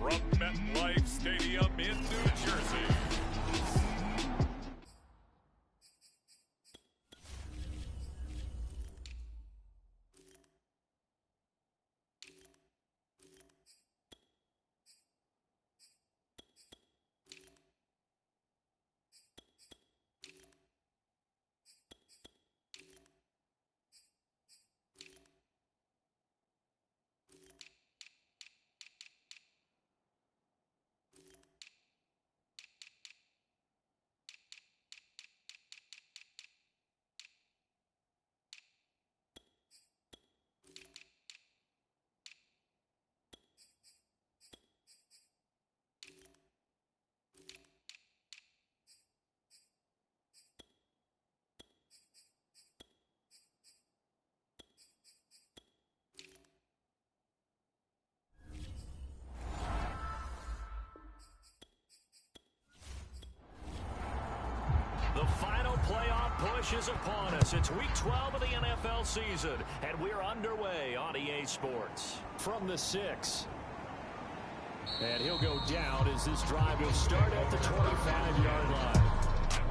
from MetLife Stadium in New Jersey. The final playoff push is upon us. It's week 12 of the NFL season, and we're underway on EA Sports. From the 6. And he'll go down as this drive will start at the 25-yard line.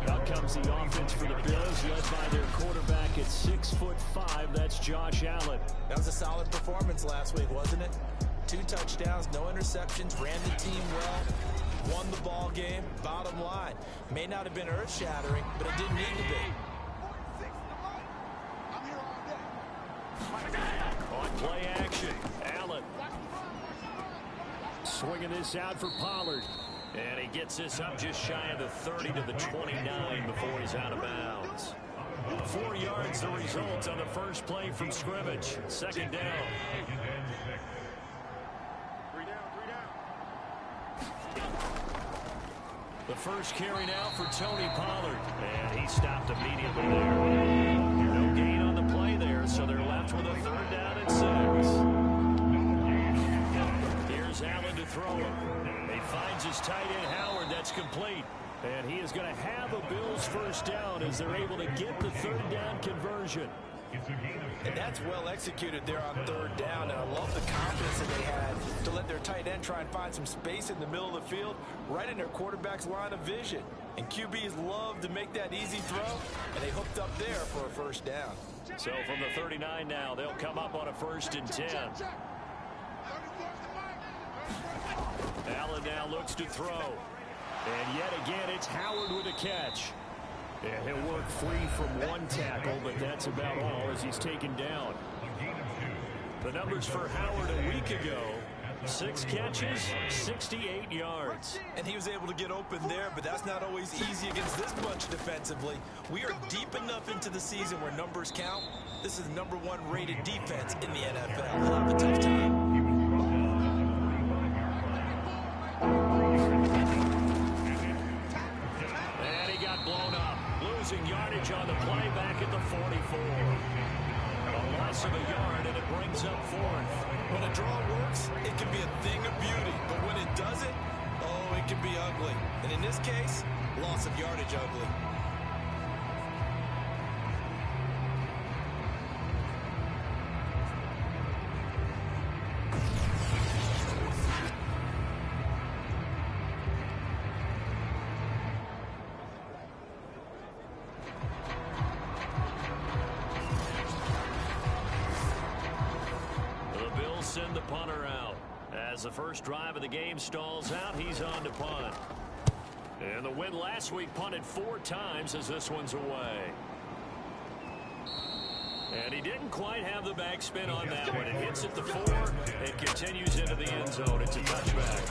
Out comes the offense for the Bills, led by their quarterback at 6'5". That's Josh Allen. That was a solid performance last week, wasn't it? 2 touchdowns, no interceptions, ran the team well. Won the ball game. Bottom line, may not have been earth-shattering, but it didn't need to be. On play action, Allen. Swinging this out for Pollard. And he gets this up just shy of the 30 to the 29 before he's out of bounds. 4 yards the result on the first play from scrimmage. Second down. The first carry now for Tony Pollard. And he stopped immediately there. No gain on the play there, so they're left with a 3rd down and 6. Here's Allen to throw it. He finds his tight end Howard. That's complete. And he is going to have a Bills first down as they're able to get the 3rd down conversion. And that's well executed there on 3rd down, and I love the confidence that they had to let their tight end try and find some space in the middle of the field, right in their quarterback's line of vision. And QBs love to make that easy throw, and they hooked up there for a first down. So from the 39 now, they'll come up on a 1st and 10. Allen now looks to throw. And yet again, it's Howard with a catch. And he'll work free from 1 tackle, but that's about all as he's taken down. The numbers for Howard a week ago, 6 catches, 68 yards. And he was able to get open there, but that's not always easy against this bunch defensively. We are deep enough into the season where numbers count. This is the #1 rated defense in the NFL. He'll have a tough time. And he got blown up. Losing yardage on the play back at the 44. A loss of a yard, and it brings up 4th. When a draw works, it can be a thing of beauty. But when it doesn't, oh, it can be ugly. And in this case, loss of yardage ugly. Send the punter out. As the first drive of the game stalls out, he's on to punt. And the win last week punted 4 times as this one's away. And he didn't quite have the backspin on that one. It hits at the 4. It continues into the end zone. It's a touchback.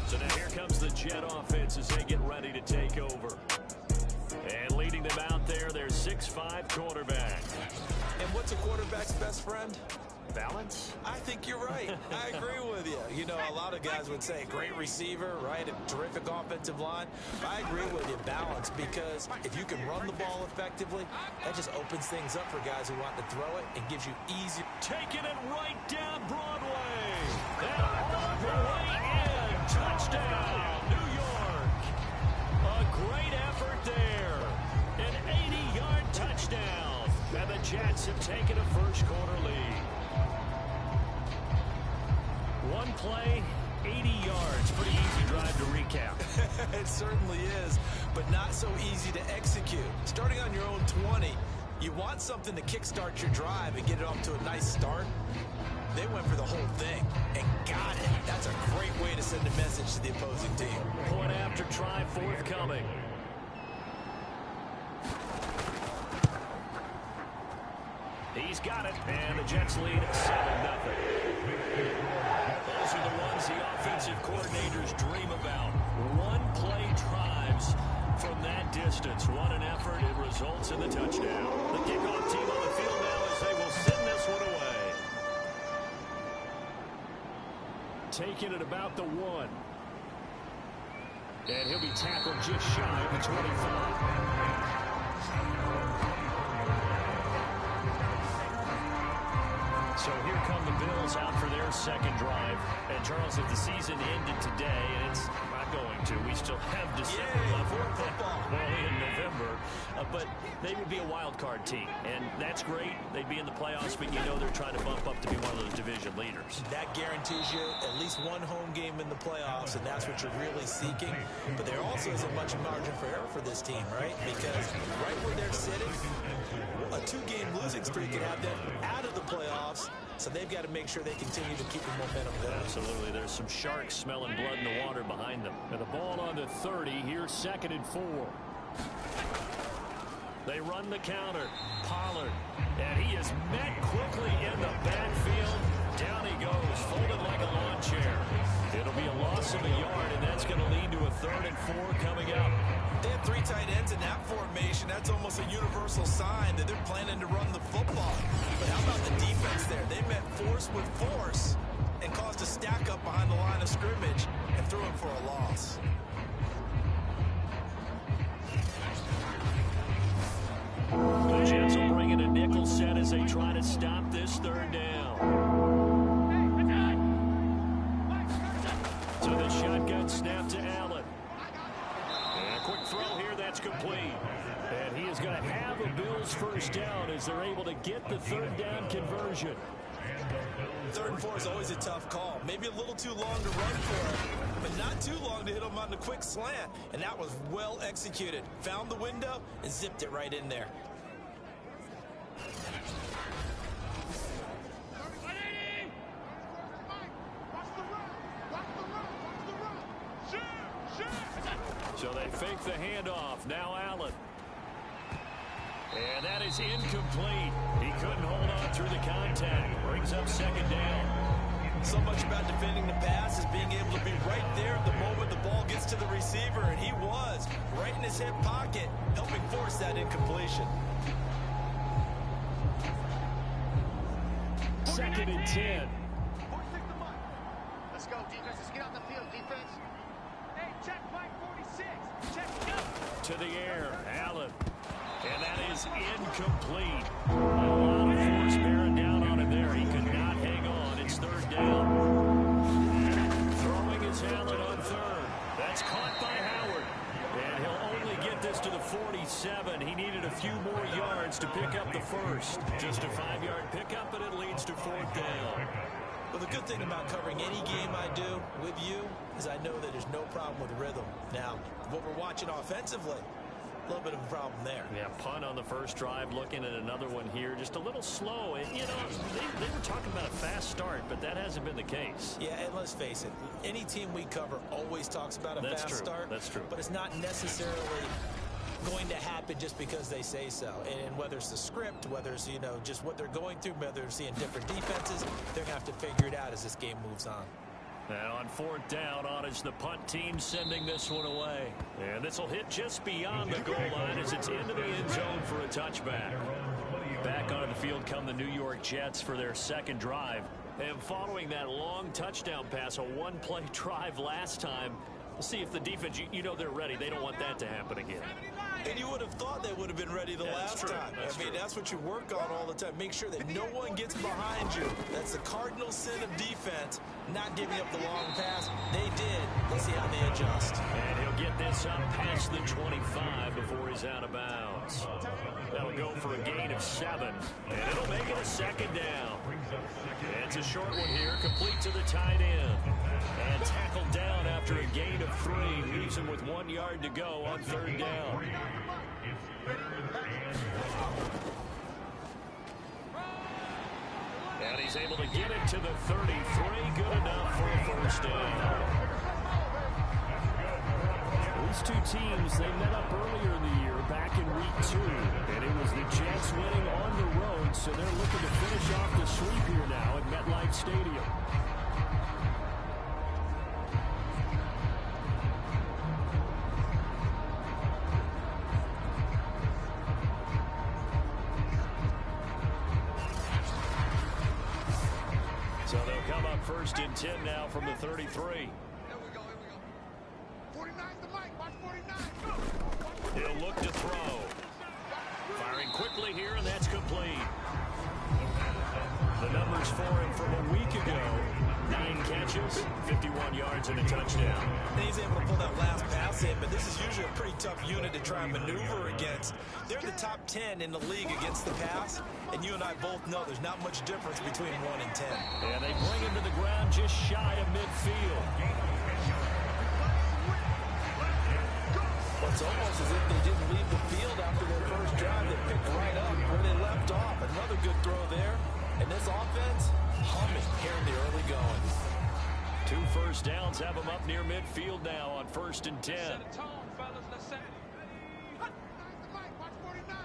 So now here comes the Jet offense as they get ready to take over. And leading them out there, their 6'5" quarterback. And what's a quarterback's best friend? Balance? I think you're right. I agree with you. You know, a lot of guys would say great receiver, right? A terrific offensive line. I agree with you, balance, because if you can run the ball effectively, that just opens things up for guys who want to throw it and gives you easy. Taking it right down Broadway. And all the way in. Touchdown, New York. A great effort there. An 80-yard touchdown. And the Jets have taken a first quarter lead. One play, 80 yards. Pretty easy drive to recap. It certainly is, but not so easy to execute. Starting on your own 20, you want something to kickstart your drive and get it off to a nice start. They went for the whole thing and got it. That's a great way to send a message to the opposing team. Point after try forthcoming. He's got it, and the Jets lead 7-0. Those are the ones the offensive coordinators dream about. One-play drives from that distance. What an effort. It results in the touchdown. The kickoff team on the field now as they will send this one away. Taking it about the 1. And he'll be tackled just shy of the 25. So here come the Bills out for their second drive. And Charles, if the season ended today, and it's not going to, we still have December left. Football. Well, in November. But they would be a wild card team. And that's great. They'd be in the playoffs, but you know they're trying to bump up to be one of those division leaders. That guarantees you at least one home game in the playoffs, and that's what you're really seeking. But there also isn't much margin for error for this team, right? Because right where they're sitting, a 2-game losing streak could have them out of the playoffs, so they've got to make sure they continue to keep the momentum going. Absolutely. There's some sharks smelling blood in the water behind them. And the ball on the 30. Here's 2nd and 4. They run the counter. Pollard. And he is met quickly in the backfield. Down he goes, folded like a lawn chair. It'll be a loss of a yard, and that's going to lead to a 3rd and 4 coming up. They have 3 tight ends in that formation. That's almost a universal sign that they're planning to run the football. But how about the defense there? They met force with force and caused a stack up behind the line of scrimmage and threw it for a loss. The Jets will bring in a nickel set as they try to stop this 3rd down. To the shotgun snap to Allen. And a quick throw here, that's complete. And he is going to have a Bills 1st down as they're able to get the 3rd down conversion. 3rd and 4 is always a tough call. Maybe a little too long to run for it, but not too long to hit him on the quick slant. And that was well executed. Found the window and zipped it right in there. So they fake the handoff. Now Allen. And that is incomplete. He couldn't hold on through the contact. Brings up 2nd down. So much about defending the pass is being able to be right there the moment the ball gets to the receiver, and he was right in his hip pocket, helping force that incompletion. 2nd and 10. Let's go, defense. Let's get out the field, defense. Hey, check Mike 46. Check it out. To the air, Allen. And that is incomplete. A lot of force bearing down on him there. He could not hang on. It's 3rd down. Throwing is Allen on 3rd. That's caught by Howard. And he'll only get this to the 47. He needed a few more yards to pick up the 1st. Just a 5-yard pickup, and it leads to 4th down. Well, the good thing about covering any game I do with you is I know that there's no problem with rhythm. Now, what we're watching offensively, a little bit of a problem there. Yeah, punt on the 1st drive, looking at another one here. Just a little slow. And, you know, they were talking about a fast start, but that hasn't been the case. Yeah, and let's face it, any team we cover always talks about a fast start. That's true. But it's not necessarily going to happen just because they say so. And whether it's the script, whether it's, you know, just what they're going through, whether they're seeing different defenses, they're going to have to figure it out as this game moves on. And on 4th down, on is the punt team sending this one away. And this will hit just beyond the goal line as it's into the end zone for a touchback. Back onto the field come the New York Jets for their 2nd drive. And following that long touchdown pass, a 1-play drive last time, we'll see if the defense, you know they're ready. They don't want that to happen again. And you would have thought they would have been ready the last time. I mean, that's what you work on all the time. Make sure that no one gets behind you. That's the cardinal sin of defense, not giving up the long pass. They did. Let's see how they adjust. And he'll get this up past the 25 before he's out of bounds. That'll go for a gain of 7. And it'll make it a 2nd down. And it's a short one here, complete to the tight end. And 1 yard to go on 3rd down. And he's able to get it to the 33. Good enough for a first down. These two teams, they met up earlier in the year, back in week 2. And it was the Jets winning on the road, so they're looking to finish off the sweep here now at MetLife Stadium. So they'll come up 1st and 10 now from the 33. Here we go. 49's the mic. Watch 49. He'll look to throw. Firing quickly here, and that's complete. The numbers for him from a week ago: 9 catches, 51 yards, and a touchdown. And he's able to pull that last pass in, but this is usually a pretty tough unit to try and maneuver against. They're in the top 10 in the league against the pass, and you and I both know there's not much difference between 1 and 10. And they bring him to the ground just shy of midfield. It's almost as if they didn't leave the field after their first drive. They picked right up where they left off. Another good throw there. And this offense, humming here in the early going. 2 first downs have them up near midfield now on 1st and 10. Set a tone, fellas. Let's set it. 49's the mic. Watch 49.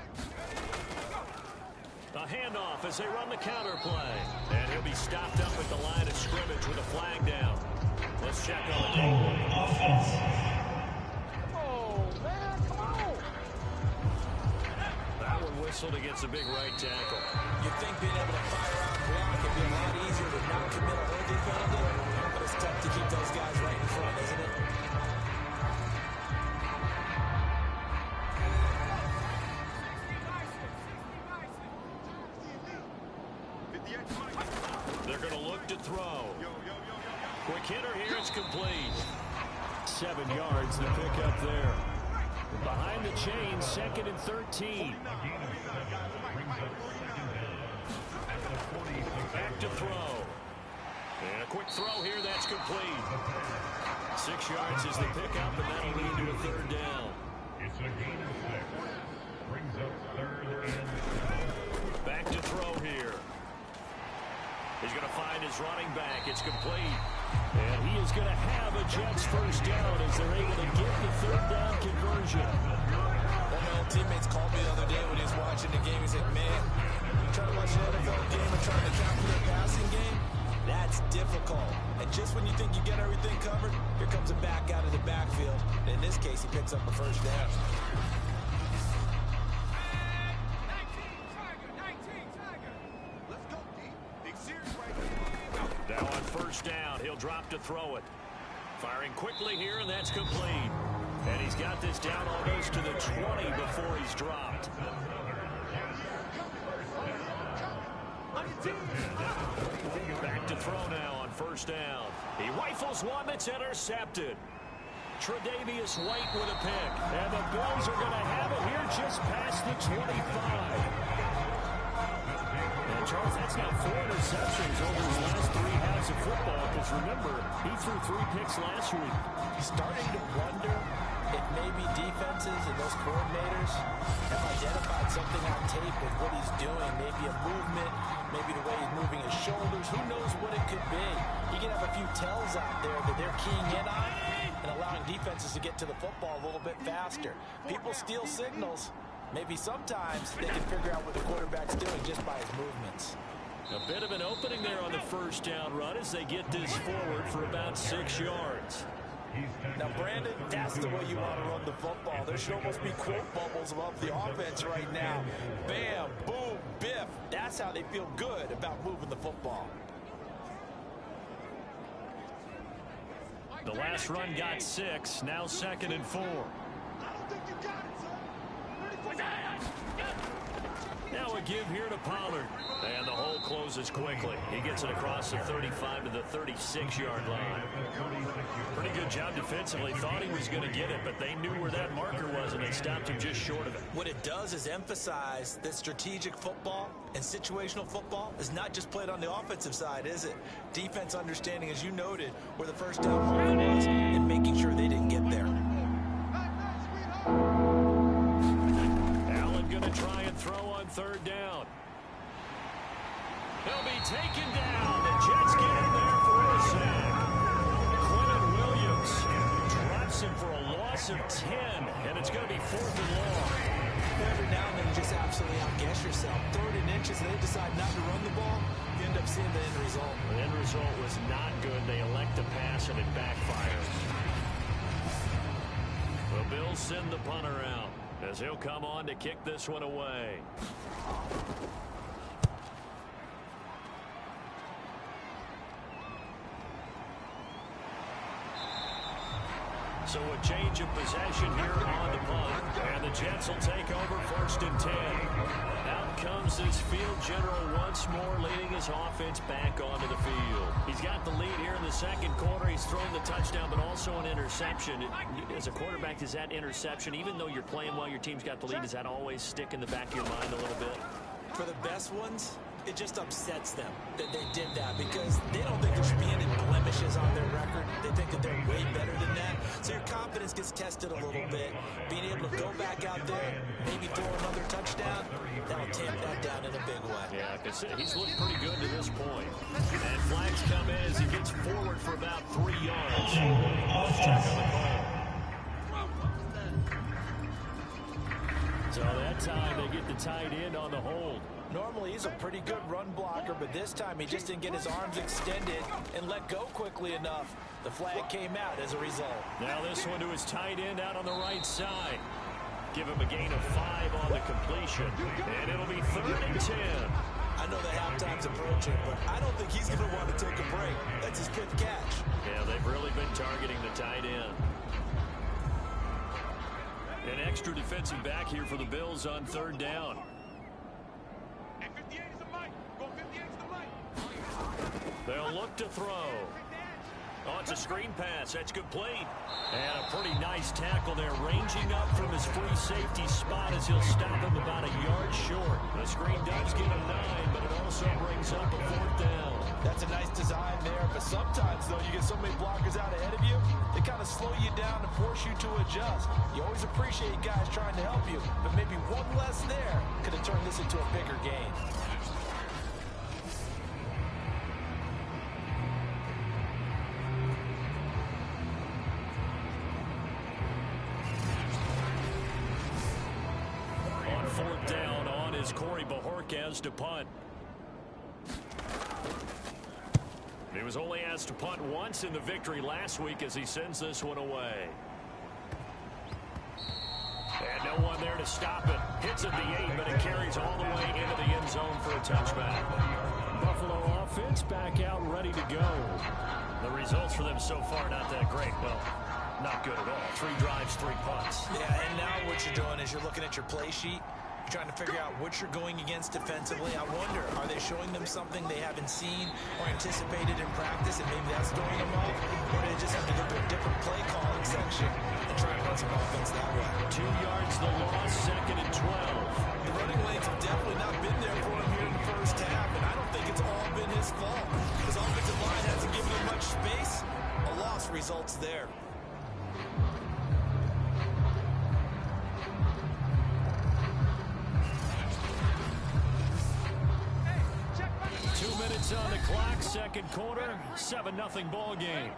A handoff as they run the counter play. And he'll be stopped up at the line of scrimmage with a flag down. Let's check on it. Whistled against a big right tackle. You'd think being able to fire out and block would be a lot easier to not commit a holding penalty, but it's tough to keep those guys right in front, isn't it? They're going to look to throw. Quick hitter here, it's complete. 7 yards to pick up there. Behind the chains, 2nd and 13. Back to throw. And a quick throw here, that's complete. 6 yards is the pickup, and that'll lead to a 3rd down. It's a gain of 6. Brings up 3rd and... Back to throw here. He's going to find his running back. It's complete. And he is going to have a Jets first down as they're able to get the 3rd down conversion. One of my old teammates called me the other day when he was watching the game. He said, man, you trying to watch an NFL game and trying to count for their passing game? That's difficult. And just when you think you get everything covered, here comes a back out of the backfield. And in this case, he picks up a first down. Now on 1st down, he'll drop to throw it. Firing quickly here, and that's complete. And he's got this down almost to the 20 before he's dropped. Back to throw now on 1st down. He rifles one that's intercepted. Tre'Davious White with a pick. And the Bills are going to have it here just past the 25. And Charles, that's now 4 interceptions over his last 3 halves of football. Because remember, he threw 3 picks last week. Starting to wonder if maybe defenses and those coordinators have identified something on tape with what he's doing. Maybe a movement, maybe the way he's moving his shoulders. Who knows what it could be? He can have a few tells out there that they're keying in on and allowing defenses to get to the football a little bit faster. People steal signals. Maybe sometimes they can figure out what the quarterback's doing just by his movements. A bit of an opening there on the 1st down run as they get this forward for about 6 yards. Now, Brandon, that's the way you want to run the football. There should almost be quote bubbles above the offense right now. Bam, boom, biff. That's how they feel good about moving the football. The last run got 6, now 2nd and 4. I don't think you got it, son. Now a give here to Pollard. And the hole closes quickly. He gets it across the 35 to the 36-yard line. Pretty good job defensively. Thought he was going to get it, but they knew where that marker was, and they stopped him just short of it. What it does is emphasize that strategic football and situational football is not just played on the offensive side, is it? Defense understanding, as you noted, where the first down marker was and making sure they didn't get there. third down. He'll be taken down. The Jets get in there for a sack. Quentin Williams drops him for a loss of 10, and it's going to be 4th and long. Every now and then you just absolutely outguess yourself. 3rd and inches, and they decide not to run the ball. You end up seeing the end result. The end result was not good. They elect to pass, and it backfires. The Bills send the punter out as he'll come on to kick this one away. So a change of possession here on the punt. And the Jets will take over 1st and 10. Out comes this field general once more, leading his offense back onto the field. He's got the lead here in the second quarter. He's thrown the touchdown, but also an interception. As a quarterback, does that interception, even though you're playing while your team's got the lead, does that always stick in the back of your mind a little bit? For the best ones, it just upsets them that they did that because they don't think there should be any blemishes on their record. They think that they're way better than that. So your confidence gets tested a little bit. Being able to go back out there, maybe throw another touchdown, that'll tamp that down in a big way. Yeah, because he's looked pretty good to this point. And flags come in as he gets forward for about 3 yards. Check on the call. So that time they get the tight end on the hold. Normally he's a pretty good run blocker, but this time he just didn't get his arms extended and let go quickly enough. The flag came out as a result. Now this one to his tight end out on the right side. Give him a gain of 5 on the completion. And it'll be 3rd and 10. I know the halftime's approaching, but I don't think he's going to want to take a break. That's his 5th catch. Yeah, they've really been targeting the tight end. An extra defensive back here for the Bills on 3rd down. And 58 is the mic. Go 58 is the mic. They'll look to throw. Oh, it's a screen pass. That's complete. And a pretty nice tackle there, ranging up from his free safety spot as he'll stop him about a yard short. The screen does get a 9, but it also brings up a 4th down. That's a nice design there, but sometimes, though, you get so many blockers out ahead of you, they kind of slow you down and force you to adjust. You always appreciate guys trying to help you, but maybe one less there could have turned this into a bigger game. On 4th down, on is Corey Bajorquez to punt. He was only asked to punt once in the victory last week as he sends this one away. And no one there to stop it. Hits at the 8, but it carries all the way into the end zone for a touchback. Buffalo offense back out ready to go. The results for them so far not that great. Well, not good at all. 3 drives, 3 punts. Yeah, and now what you're doing is you're looking at your play sheet. Trying to figure out what you're going against defensively. I wonder, are they showing them something they haven't seen or anticipated in practice, and maybe that's throwing them off? Or do they just have to go to a different play calling section and try and run some offense that way? 2 yards the loss, 2nd and 12. The running lanes have definitely not been there for him here in the first half, and I don't think it's all been his fault. His offensive line hasn't given him much space. A loss results there. 2 minutes on the clock, 2nd quarter, 7-0 ball game.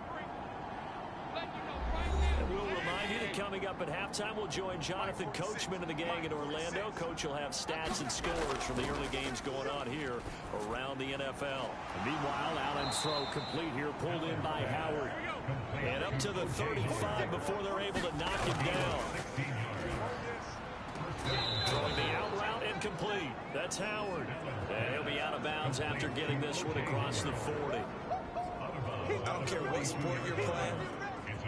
And we'll remind you that coming up at halftime, we'll join Jonathan Coachman and the gang in Orlando. Coach will have stats and scores from the early games going on here around the NFL. And meanwhile, Allen's throw complete here, pulled in by Howard. And up to the 35 before they're able to knock him down. Throwing the out route incomplete. That's Howard. And he'll be out of bounds after getting this one across the 40. I don't care what sport you're playing.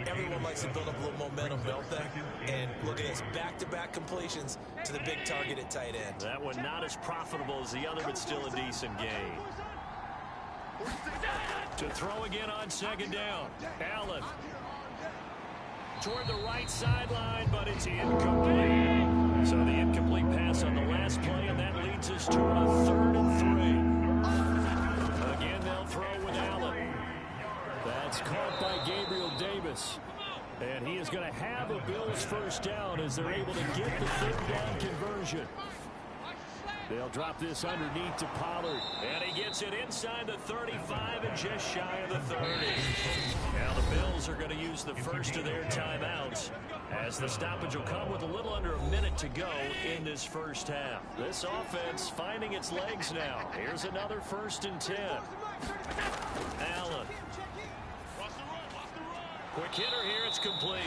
Everyone likes to build up a little momentum, don't they? And look at this, back-to-back completions to the big target at tight end. That one not as profitable as the other, but still a decent gain. To throw again on 2nd down. Allen. Toward the right sideline, but it's incomplete. So the incomplete pass on the last play, and that leads us to a 3rd and 3. Again, they'll throw with Allen. That's caught by Gabriel Davis. And he is going to have a Bills 1st down as they're able to get the 3rd down conversion. They'll drop this underneath to Pollard. And he gets it inside the 35 and just shy of the 30. Now the Bills are going to use the first of their timeouts, as the stoppage will come with a little under a minute to go in this first half. This offense finding its legs now. Here's another 1st and 10. Allen. Quick hitter here. It's complete.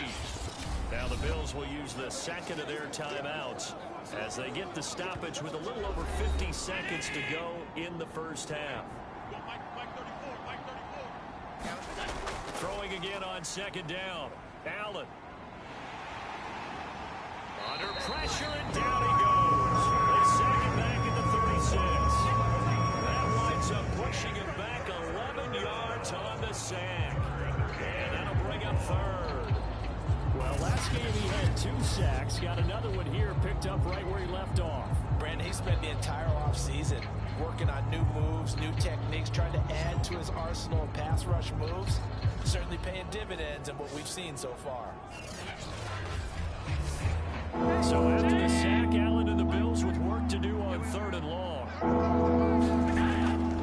Now the Bills will use the second of their timeouts as they get the stoppage with a little over 50 seconds to go in the first half. Throwing again on 2nd down. Allen. Under pressure, and down he goes. They sack him back at the 36. That winds up pushing him back 11 yards on the sack. And that'll bring up 3rd. Well, last game he had 2 sacks. Got another one here, picked up right where he left off. Brandon, he spent the entire offseason working on new moves, new techniques, trying to add to his arsenal of pass rush moves. Certainly paying dividends in what we've seen so far. So after the sack, Allen and the Bills with work to do on 3rd and long.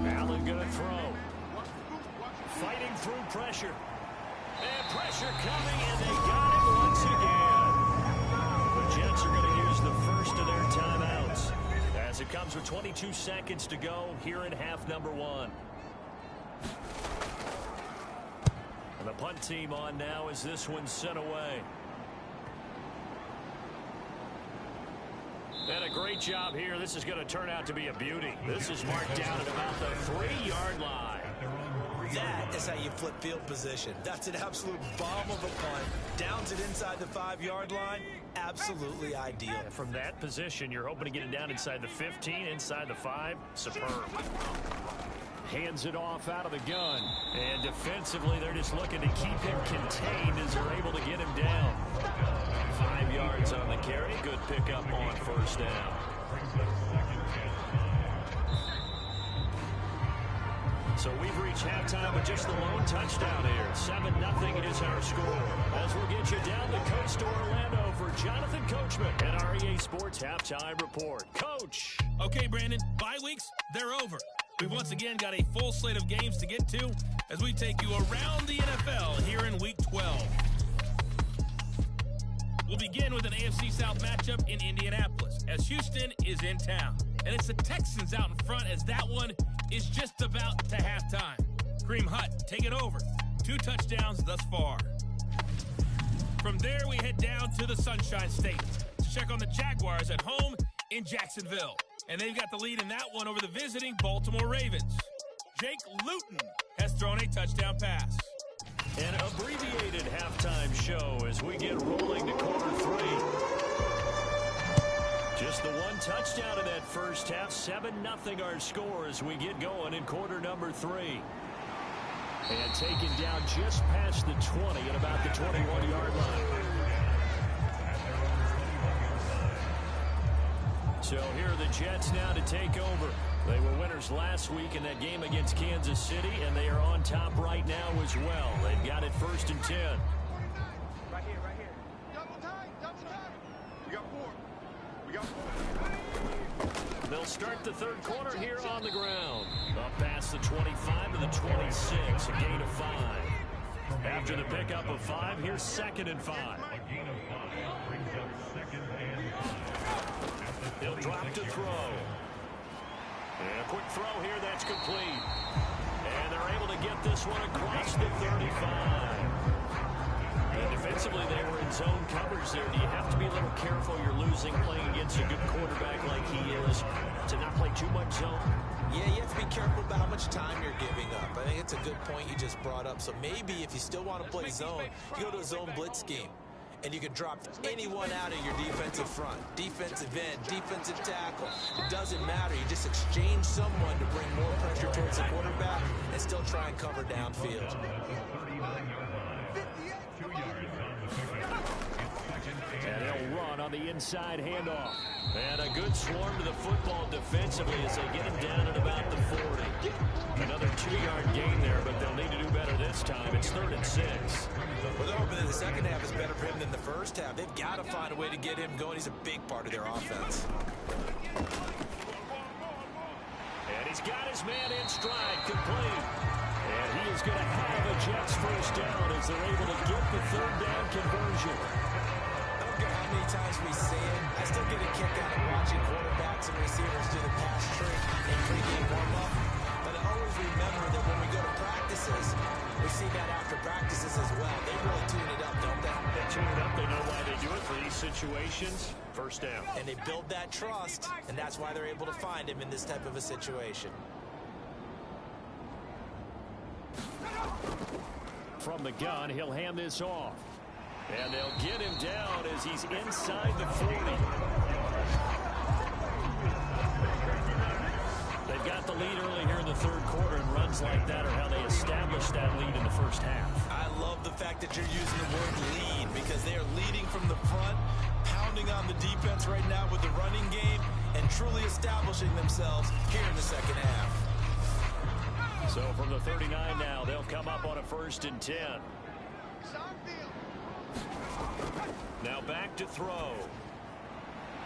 Allen going to throw. Fighting through pressure. And pressure coming, and they got it once again. The Jets are going to use the first of their timeouts as it comes with 22 seconds to go here in half number 1. And the punt team on now as this one's sent away. And a great job here. This is going to turn out to be a beauty. This is marked down at about the 3-yard line. That is how you flip field position. That's an absolute bomb of a punt. Downs it inside the 5-yard line. Absolutely ideal. And from that position, you're hoping to get it down inside the 15, inside the 5. Superb. Hands it off out of the gun. And defensively, they're just looking to keep him contained as they're able to get him down. 5 yards on the carry. Good pickup on 1st down. So we've reached halftime with just the lone touchdown here. 7-0 is our score. As we'll get you down the coast to Orlando for Jonathan Coachman and our EA Sports Halftime Report. Coach. Okay, Brandon, bye weeks, they're over. We've once again got a full slate of games to get to as we take you around the NFL here in Week 12. We'll begin with an AFC South matchup in Indianapolis as Houston is in town. And it's the Texans out in front as that one is just about to halftime. Kareem Hunt, take it over. 2 touchdowns thus far. From there, we head down to the Sunshine State to check on the Jaguars at home in Jacksonville. And they've got the lead in that one over the visiting Baltimore Ravens. Jake Luton has thrown a touchdown pass. An abbreviated halftime show as we get rolling to quarter 3. Just the 1 touchdown in that first half. 7-0 our score as we get going in quarter number 3. And taken down just past the 20 at about the 21-yard line. So here are the Jets now to take over. They were winners last week in that game against Kansas City, and they are on top right now as well. They've got it 1st and 10. Right here. Double time. We got 4. We got 4. They'll start the 3rd quarter here on the ground. Up past the 25 to the 26, a gain of 5. After the pickup of 5, here's 2nd and 5. A gain of 5 brings up 2nd and 5. He'll drop to throw. And a quick throw here, that's complete. And they're able to get this one across the 35. And defensively, they were in zone coverage there. Do you have to be a little careful? You're losing playing against a good quarterback like he is to not play too much zone? Yeah, you have to be careful about how much time you're giving up. I think it's a good point you just brought up. So maybe if you still want to play zone, you go to a zone blitz scheme. And you can drop anyone out of your defensive front. Defensive end, defensive tackle. It doesn't matter. You just exchange someone to bring more pressure towards the quarterback and still try and cover downfield. And he'll run on the inside handoff. And a good swarm to the football defensively as they get him down at about the 40. Another 2-yard gain there, but they'll need to do better this time. It's 3rd and 6. Well, they're hoping that the second half is better for him than the first half. They've got to find a way to get him going. He's a big part of their offense. He's got his man in stride, complete. And he is going to have a Jets first down as they're able to get the third down conversion. I don't care how many times we say it, I still get a kick out of watching quarterbacks and receivers do the pass trick in pregame warm-up. But I always remember that when we go to practices, we see that after practices as well. They really tune it up, don't they? They tune it up. They know why they do it for these situations. First down. And they build that trust, and that's why they're able to find him in this type of a situation. From the gun, he'll hand this off. And they'll get him down as he's inside the 40. They've got the lead early here in the third quarter, and runs like that are how they establish that lead in the first half. I love the fact that you're using the word lead because they are leading from the front, pounding on the defense right now with the running game, and truly establishing themselves here in the second half. So from the 39 now, they'll come up on a 1st and 10. Now back to throw.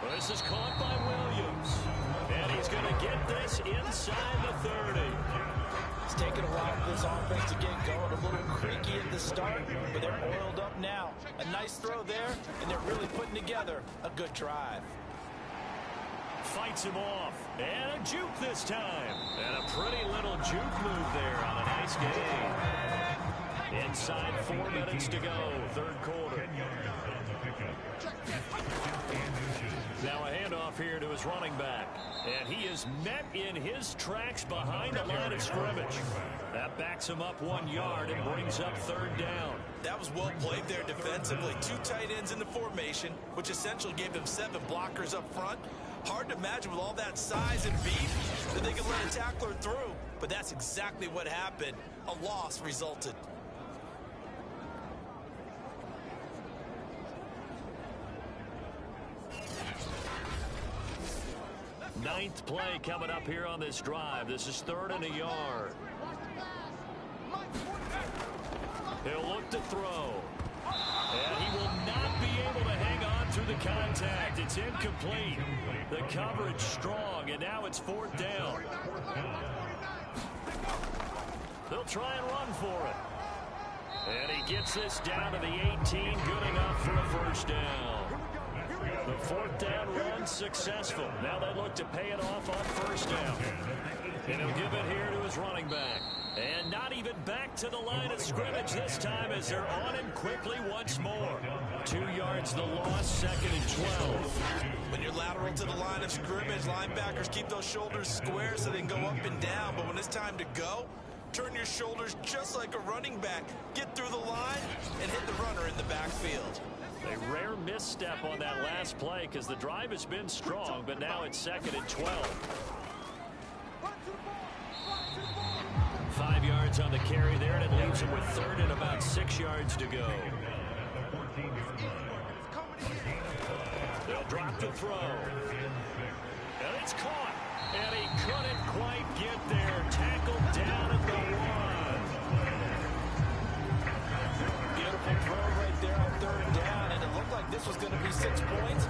Well, this is caught by Williams. And he's going to get this inside the 30. It's taken a while for this offense to get going. A little creaky at the start, but they're oiled up now. A nice throw there, and they're really putting together a good drive. Fights him off. And a juke this time. And a pretty little juke move there on a nice game. Inside 4 minutes to go, third quarter. Now a handoff here to his running back. And he is met in his tracks behind the line of scrimmage. That backs him up 1 yard and brings up third down. That was well played there defensively. 2 tight ends in the formation, which essentially gave them 7 blockers up front. Hard to imagine with all that size and beef that they could let a tackler through. But that's exactly what happened. A loss resulted. Ninth play coming up here on this drive. This is 3rd and a yard. He'll look to throw. And he will not be able to hang on through the contact. It's incomplete. The coverage strong, and now it's 4th down. They'll try and run for it. And he gets this down to the 18. Good enough for a first down. The 4th down run successful. Now they look to pay it off on first down. And he'll give it here to his running back. And not even back to the line of scrimmage this time as they're on him quickly once more. 2 yards the loss, 2nd and 12. When you're lateral to the line of scrimmage, linebackers keep those shoulders square so they can go up and down. But when it's time to go, turn your shoulders just like a running back. Get through the line and hit the runner in the backfield. A rare misstep on that last play because the drive has been strong, but now it's 2nd and 12. 5 yards on the carry there, and it leaves him with 3rd and about 6 yards to go. They'll drop the throw. And it's caught. And he couldn't quite get there. Tackled down at the 1. Beautiful throw right there on 3rd down, and it looked like this was going to be 6 points,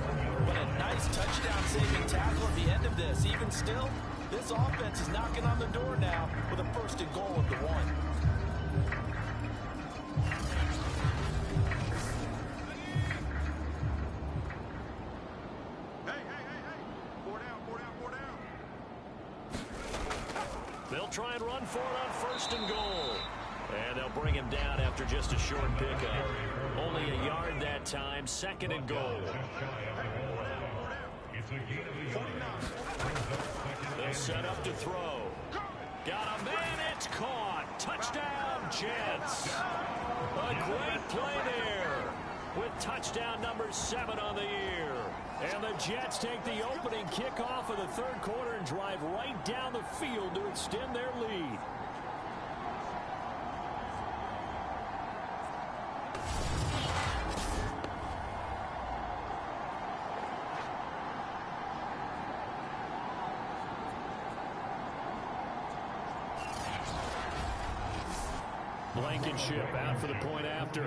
but a nice touchdown-saving tackle at the end of this. Even still, this offense is knocking on the door now with a 1st and goal at the 1. They'll try and run for it on 1st and goal. And they'll bring him down after just a short pickup. Only a yard that time, 2nd and goal. They'll set up to throw. Got a man, it's caught. Touchdown, Jets. A great play there with touchdown number 7 on the year. And the Jets take the opening kickoff of the third quarter and drive right down the field to extend their lead. Blankenship out for the point after.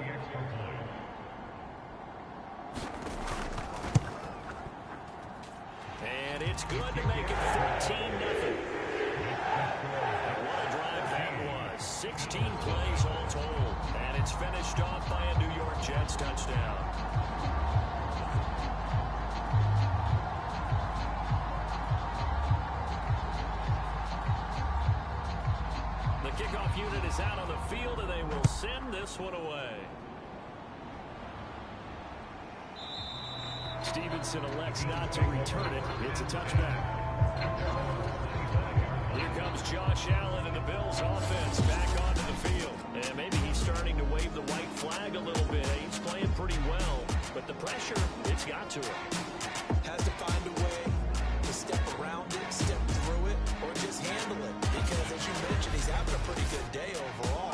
And it's good to make it 14-0. What a drive that was. 16 plays all told. And it's finished off by a New York Jets touchdown. The kickoff unit is out on the field, and they will send this one away. Stevenson elects not to return it. It's a touchback. Here comes Josh Allen and the Bills offense back onto the field. And maybe he's starting to wave the white flag a little bit. He's playing pretty well, but the pressure, it's got to him. Has to find a way to step around it, step through it, or just handle it. Because as you mentioned, he's having a pretty good day overall.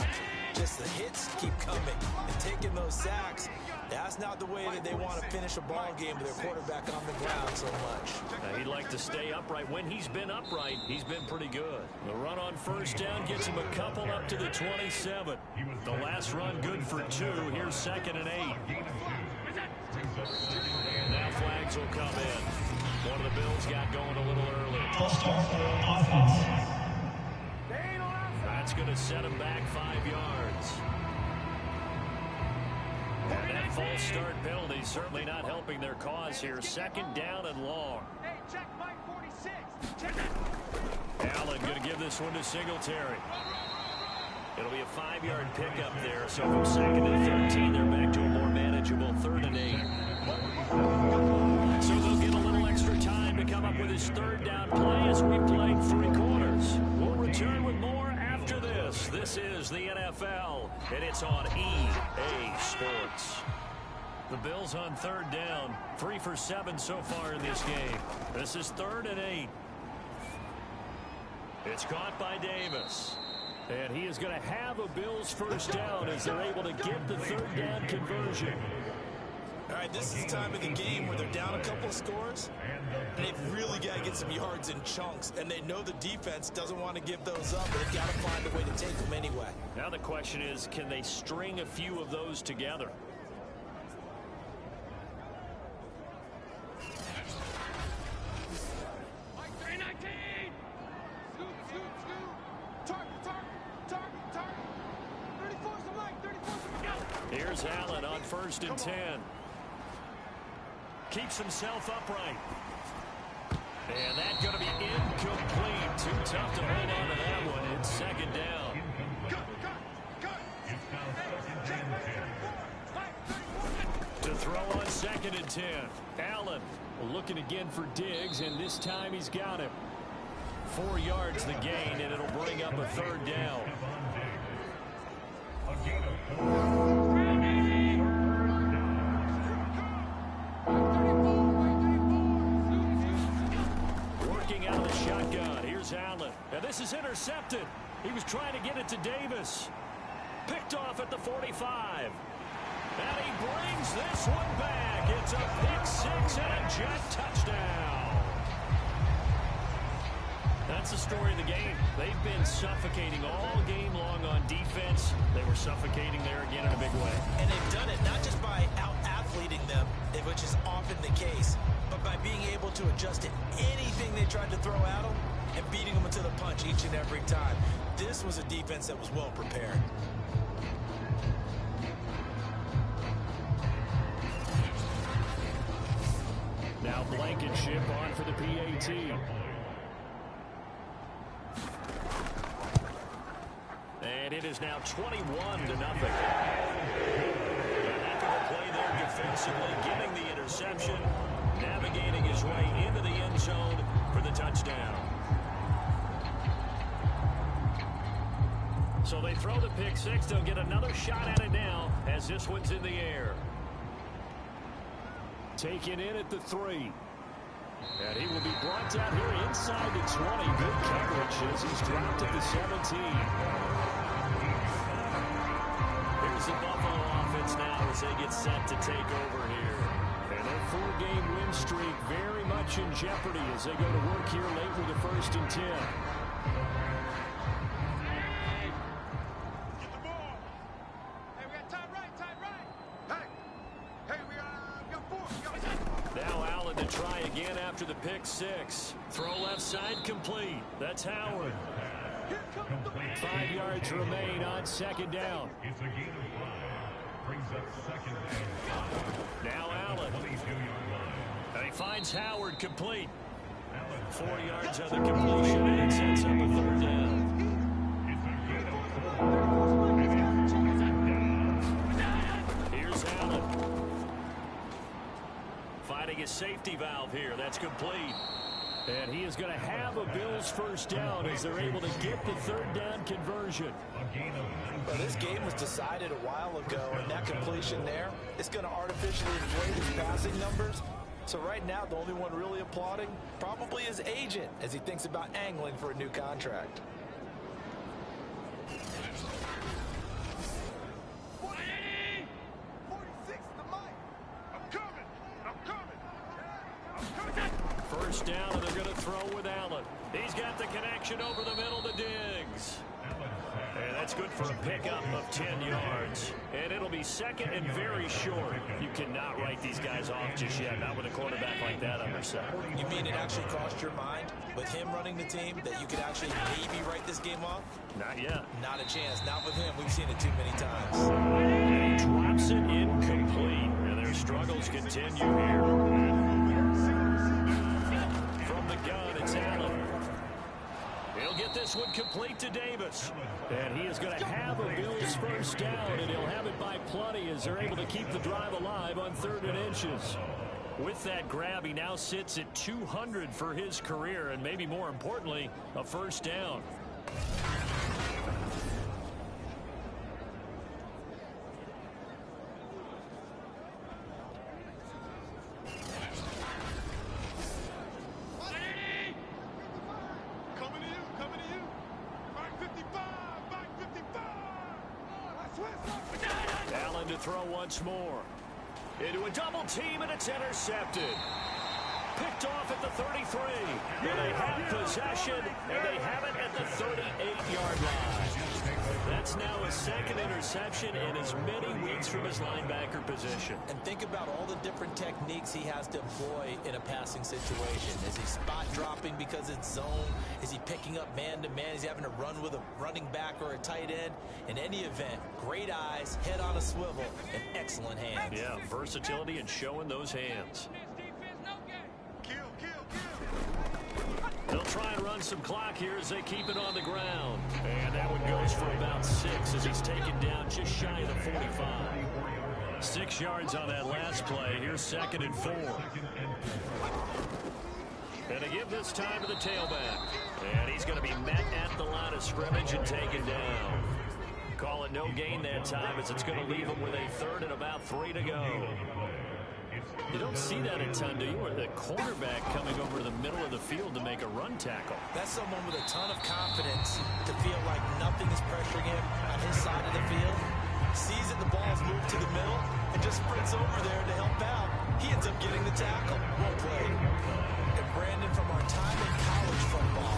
Just the hits keep coming and taking those sacks. That's not the way that they want to finish a ball game with their quarterback on the ground so much. He'd like to stay upright. When he's been upright, he's been pretty good. The run on first down gets him a couple up to the 27. The last run good for 2. Here's 2nd and 8. Now flags will come in. One of the Bills got going a little early. That's going to set him back 5 yards. And that false start penalty certainly not helping their cause here. 2nd down and long. Hey, check Mike 46. Check it. Allen going to give this one to Singletary. It'll be a 5-yard pickup there. So from 2nd and 13, they're back to a more manageable 3rd and 8. So they'll get a little extra time to come up with his 3rd down play as we played 3 quarters. We'll return with more after this. This is the NFL, and it's on EA Sports. The Bills on 3rd down, 3 for 7 so far in this game. This is 3rd and 8. It's caught by Davis. And he is going to have a Bills first down as they're able to get the 3rd down conversion. All right, this is the time of the game where they're down a couple of scores, and they've really got to get some yards in chunks, and they know the defense doesn't want to give those up, but they've got to find a way to take them anyway. Now the question is, can they string a few of those together? Mike 319. Scoot, scoot, scoot. Target. 34's the Mike. 34's the Mike. Here's Allen on 1st and 10. Keeps himself upright. And that's going to be incomplete. Too tough to hold on to that one. It's 2nd down. It's now 2nd and 10. To throw on 2nd and 10. Allen looking again for Diggs, and this time he's got him. 4 yards the gain, and it'll bring up a 3rd down. A gain of 4. Working out of the shotgun. Here's Allen. And this is intercepted. He was trying to get it to Davis. Picked off at the 45. And he brings this one back. It's a pick 6 and a Jet touchdown. That's the story of the game. They've been suffocating all game long on defense. They were suffocating there again in a big way. And they've done it not just by out-athleting them, which is often the case, but by being able to adjust to anything they tried to throw at them and beating them to the punch each and every time. This was a defense that was well prepared. Now Blankenship on for the PAT. And it is now 21-0. A heck of a play there defensively, getting the interception, navigating his way into the end zone for the touchdown. So they throw the pick 6. They'll get another shot at it now as this one's in the air. Taken in at the 3. And he will be brought down here inside the 20. Good coverage as he's dropped at the 17. Here's the Buffalo offense now as they get set to take over here. And their 4-game win streak very much in jeopardy as they go to work here late with the 1st and 10. Get the ball. Hey, we got time right. Hey, we got 4. Now Allen Allen to try again after the pick six. Throw left side complete. That's Howard. 5 yards remain on second down. It's a gain of 5. Brings up second and 5. Now Allen. 22-yard line. And he finds Howard complete. 4 yards on the completion, and it sets up a third down. It's a gain of 4. And it's down. Here's Allen. Finding a safety valve here. That's complete. And he is going to have a Bills first down as they're able to get the third down conversion. A gain of 9. Well, this game was decided a while ago, and that completion there is going to artificially inflate his passing numbers. So right now, the only one really applauding probably his agent as he thinks about angling for a new contract. First down, and they're going to throw with Allen. He's got the connection over the middle to Diggs. And that's good for a pickup of 10 yards. And it'll be second and very short. You cannot write these guys off just yet, not with a quarterback like that under center. You mean it actually crossed your mind with him running the team that you could actually maybe write this game off? Not yet. Not a chance. Not with him. We've seen it too many times. And he drops it incomplete. And their struggles continue here. From the gun, it's Allen. He'll get this one complete to Davis. And he is going to have a Bills first down, and he'll have it by plenty as they're able to keep the drive alive on 3rd and inches. With that grab, he now sits at 200 for his career, and maybe more importantly, a first down. Allen to throw once more. Into a double team, and it's intercepted. Picked off at the 33. And they have possession, and they have it at the 38-yard line. That's now his second interception in as many weeks from his linebacker position. And think about all the different techniques he has to employ in a passing situation. Is he spot dropping because it's zone? Is he picking up man-to-man? Is he having to run with a running back or a tight end? In any event, great eyes, head on a swivel, and excellent hands. Yeah, versatility and showing those hands. They'll try and run some clock here as they keep it on the ground. And that one goes for about 6 as he's taken down just shy of the 45. 6 yards on that last play. Here's 2nd and 4. And they give this time to the tailback. And he's going to be met at the line of scrimmage and taken down. Call it no gain that time as it's going to leave him with a 3rd and about 3 to go. You don't see that a ton, do you? Or the cornerback coming over to the middle of the field to make a run tackle. That's someone with a ton of confidence to feel like nothing is pressuring him on his side of the field. Sees that the ball's moved to the middle and just sprints over there to help out. He ends up getting the tackle. Well played. And Brandon, from our time in college football,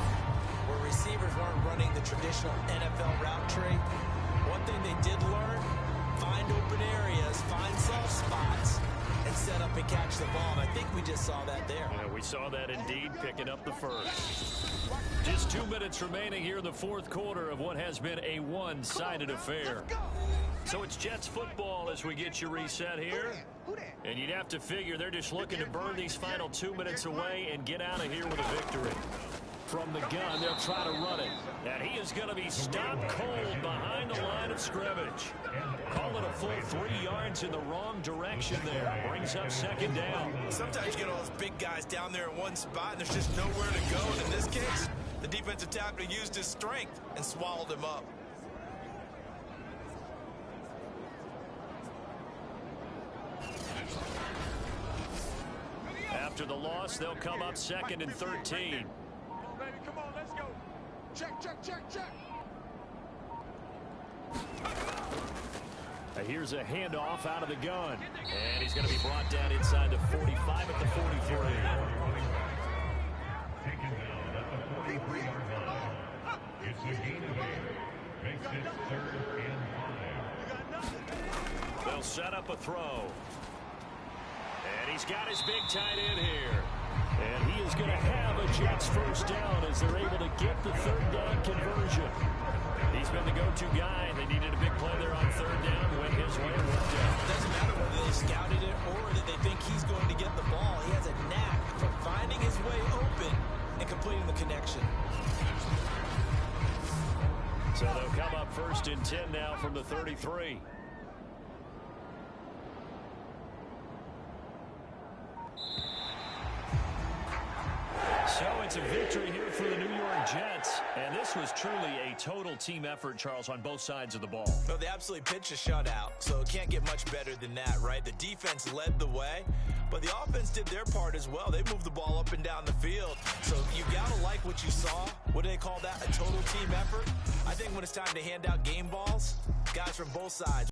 where receivers weren't running the traditional NFL route tree, one thing they did learn, find open areas, find soft spots, and set up and catch the ball. And I think we just saw that there. Yeah, we saw that indeed, picking up the first. Just 2 minutes remaining here in the 4th quarter of what has been a one-sided affair. So it's Jets football as we get you reset here. And you'd have to figure they're just looking to burn these final 2 minutes away and get out of here with a victory. From the gun, they'll try to run it. And he is going to be stopped cold behind the line of scrimmage. Call it a full 3 yards in the wrong direction there. Brings up 2nd down. Sometimes you get all those big guys down there in one spot, and there's just nowhere to go. And in this case, the defensive tackle used his strength and swallowed him up. After the loss, they'll come up 2nd and 13. Baby, come on, let's go. Check. Here's a handoff out of the gun. And he's going to be brought down inside the 45 at the 43. Taken down at the 43-yard line. It's a gain of 8. Makes it 3rd and 5. They'll set up a throw. And he's got his big tight end here. And he is going to have a Jets first down as they're able to get the third down conversion. He's been the go-to guy. They needed a big play there on third down. Went his way and worked out. It doesn't matter whether they scouted it or that they think he's going to get the ball. He has a knack for finding his way open and completing the connection. So they'll come up 1st and 10 now from the 33. So it's a victory here for the New York Jets. And this was truly a total team effort, Charles, on both sides of the ball. No, they absolutely pitched a shutout, so it can't get much better than that, right? The defense led the way, but the offense did their part as well. They moved the ball up and down the field. So you got to like what you saw. What do they call that? A total team effort? I think when it's time to hand out game balls, guys from both sides